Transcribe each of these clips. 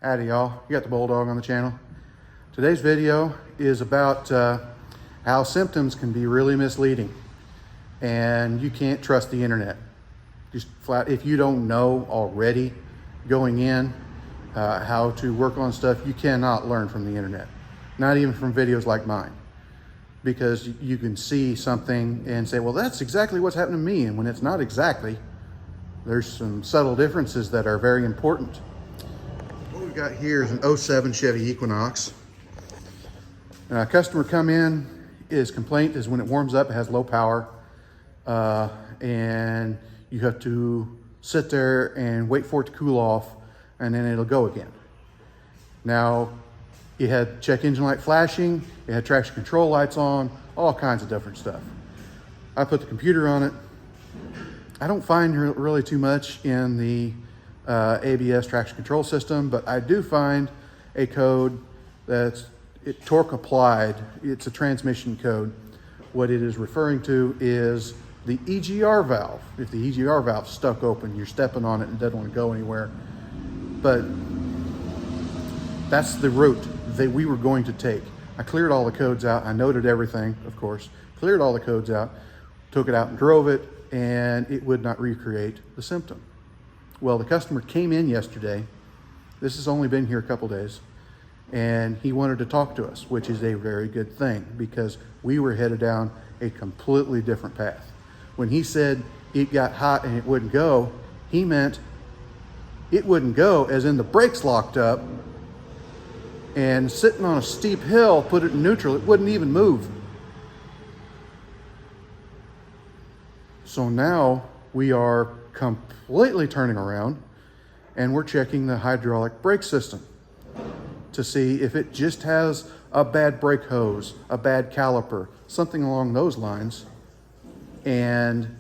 Howdy y'all, you got the Bulldog on the channel. Today's video is about how symptoms can be really misleading and you can't trust the internet. Just flat, if you don't know already going in how to work on stuff, you cannot learn from the internet. Not even from videos like mine. Because you can see something and say, well, that's exactly what's happened to me. And when it's not exactly, there's some subtle differences that are very important. What we've got here is an 07 Chevy Equinox. A customer come in, his complaint is when it warms up, it has low power. And you have to sit there and wait for it to cool off and then it'll go again. Now, it had check engine light flashing, it had traction control lights on, all kinds of different stuff. I put the computer on it. I don't find really too much in the ABS traction control system, but I do find a code that's torque applied. It's a transmission code. What it is referring to is the EGR valve. If the EGR valve's stuck open, you're stepping on it and it doesn't want to go anywhere. But that's the route that we were going to take. I cleared all the codes out. I noted everything, of course, cleared all the codes out, took it out and drove it, and it would not recreate the symptom. Well, the customer came in yesterday. This has only been here a couple days, and he wanted to talk to us, which is a very good thing because we were headed down a completely different path. When he said it got hot and it wouldn't go, he meant it wouldn't go as in the brakes locked up, and sitting on a steep hill, put it in neutral, it wouldn't even move. So now we are completely turning around and we're checking the hydraulic brake system to see if it just has a bad brake hose, a bad caliper, something along those lines, and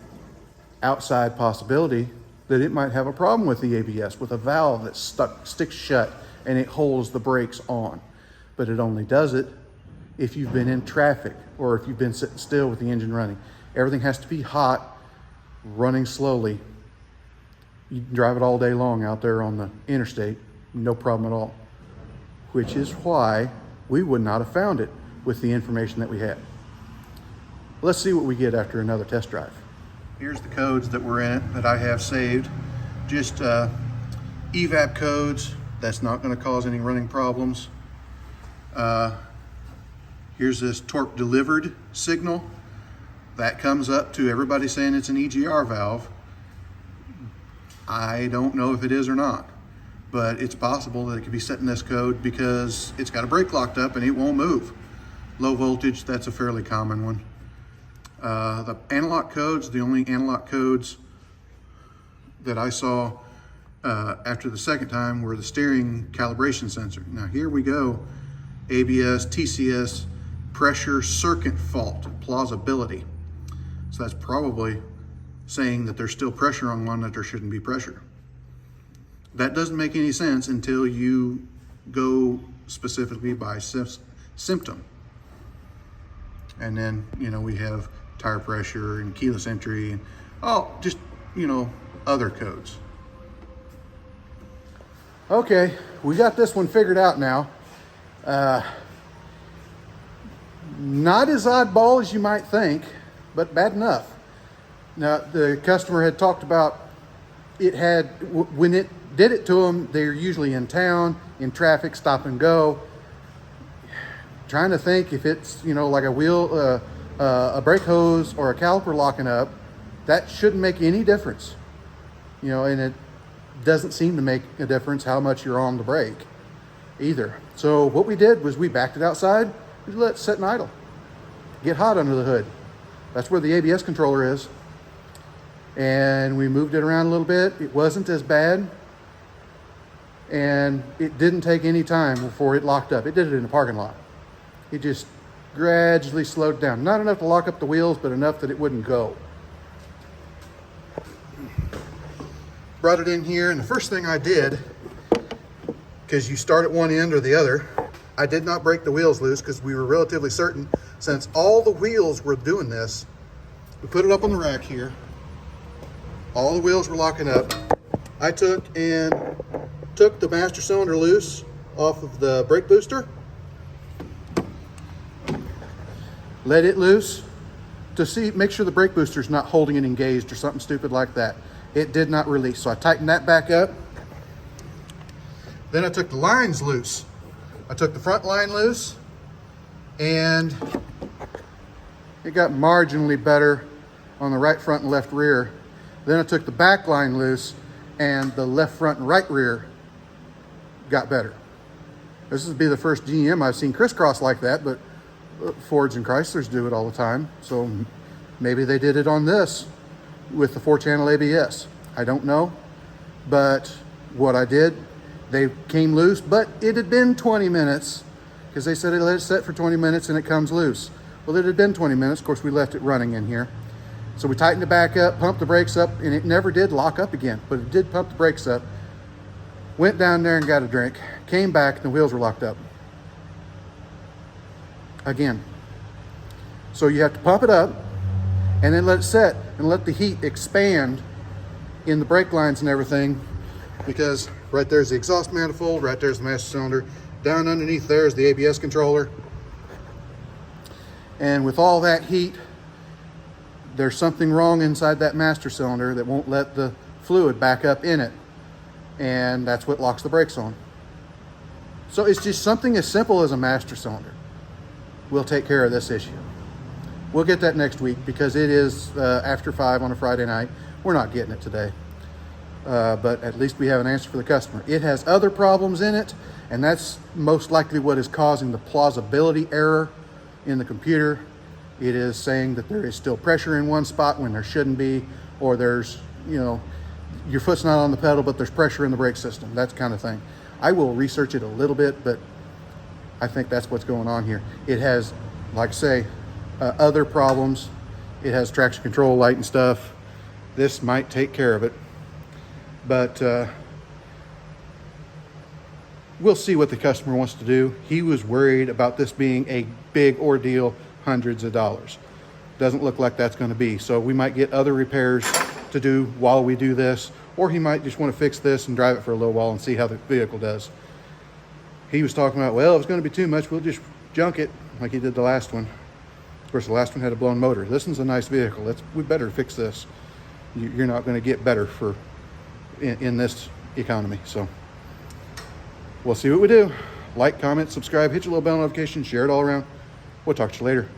outside possibility that it might have a problem with the ABS, with a valve that sticks shut and it holds the brakes on. But it only does it if you've been in traffic or if you've been sitting still with the engine running. Everything has to be hot, running slowly. You can drive it all day long out there on the interstate, no problem at all. Which is why we would not have found it with the information that we had. Let's see what we get after another test drive. Here's the codes that were in it that I have saved. Just evap codes. That's not going to cause any running problems. Here's this torque delivered signal. That comes up to everybody saying it's an EGR valve. I don't know if it is or not, but it's possible that it could be set in this code because it's got a brake locked up and it won't move. Low voltage, that's a fairly common one. The analog codes, the only analog codes that I saw after the second time were the steering calibration sensor. Now here we go, ABS, TCS, pressure circuit fault, plausibility. So that's probably saying that there's still pressure on one that there shouldn't be pressure. That doesn't make any sense until you go specifically by symptom. And then, we have tire pressure and keyless entry and just, other codes. Okay, we got this one figured out now. Not as oddball as you might think, but bad enough. Now, the customer had talked about when it did it to them, they're usually in town, in traffic, stop and go. Trying to think if it's, like a wheel, a brake hose or a caliper locking up, that shouldn't make any difference. And it doesn't seem to make a difference how much you're on the brake either. So what we did was we backed it outside, we let it sit and idle, get hot under the hood. That's where the ABS controller is. And we moved it around a little bit. It wasn't as bad. And it didn't take any time before it locked up. It did it in the parking lot. It just gradually slowed down. Not enough to lock up the wheels, but enough that it wouldn't go. Brought it in here, and the first thing I did, because you start at one end or the other, I did not break the wheels loose because we were relatively certain, since all the wheels were doing this, we put it up on the rack here. All the wheels were locking up. I took and took the master cylinder loose off of the brake booster, let it loose to see, make sure the brake booster is not holding it engaged or something stupid like that. It did not release, so I tightened that back up. Then I took the lines loose. I took the front line loose, and it got marginally better on the right front and left rear. Then I took the back line loose, and the left front and right rear got better. This would be the first GM I've seen crisscross like that, but Fords and Chryslers do it all the time. So maybe they did it on this with the 4-channel ABS. I don't know, but what I did, they came loose, but it had been 20 minutes because they said they let it set for 20 minutes and it comes loose. Well, it had been 20 minutes. Of course, we left it running in here. So we tightened it back up, pumped the brakes up, and it never did lock up again, but it did pump the brakes up. Went down there and got a drink, came back, and the wheels were locked up again. So you have to pump it up and then let it set and let the heat expand in the brake lines and everything, because right there's the exhaust manifold, right there's the master cylinder, down underneath there is the ABS controller. And with all that heat, there's something wrong inside that master cylinder that won't let the fluid back up in it. And that's what locks the brakes on. So it's just something as simple as a master cylinder will take care of this issue. We'll get that next week because it is after 5 on a Friday night. We're not getting it today. But at least we have an answer for the customer. It has other problems in it, and that's most likely what is causing the plausibility error in the computer. It is saying that there is still pressure in one spot when there shouldn't be, or there's, you know, your foot's not on the pedal, but there's pressure in the brake system, that kind of thing. I will research it a little bit, but I think that's what's going on here. It has, like I say, other problems. It has traction control light and stuff. This might take care of it, but we'll see what the customer wants to do. He was worried about this being a big ordeal, hundreds of dollars. Doesn't look like that's going to be. So we might get other repairs to do while we do this, or he might just want to fix this and drive it for a little while and see how the vehicle does. He was talking about, well, if it's going to be too much, we'll just junk it like he did the last one. Of course, the last one had a blown motor. This one's a nice vehicle. We better fix this. You're not going to get better in this economy. So we'll see what we do. Like, comment, subscribe, hit your little bell notification, share it all around. We'll talk to you later.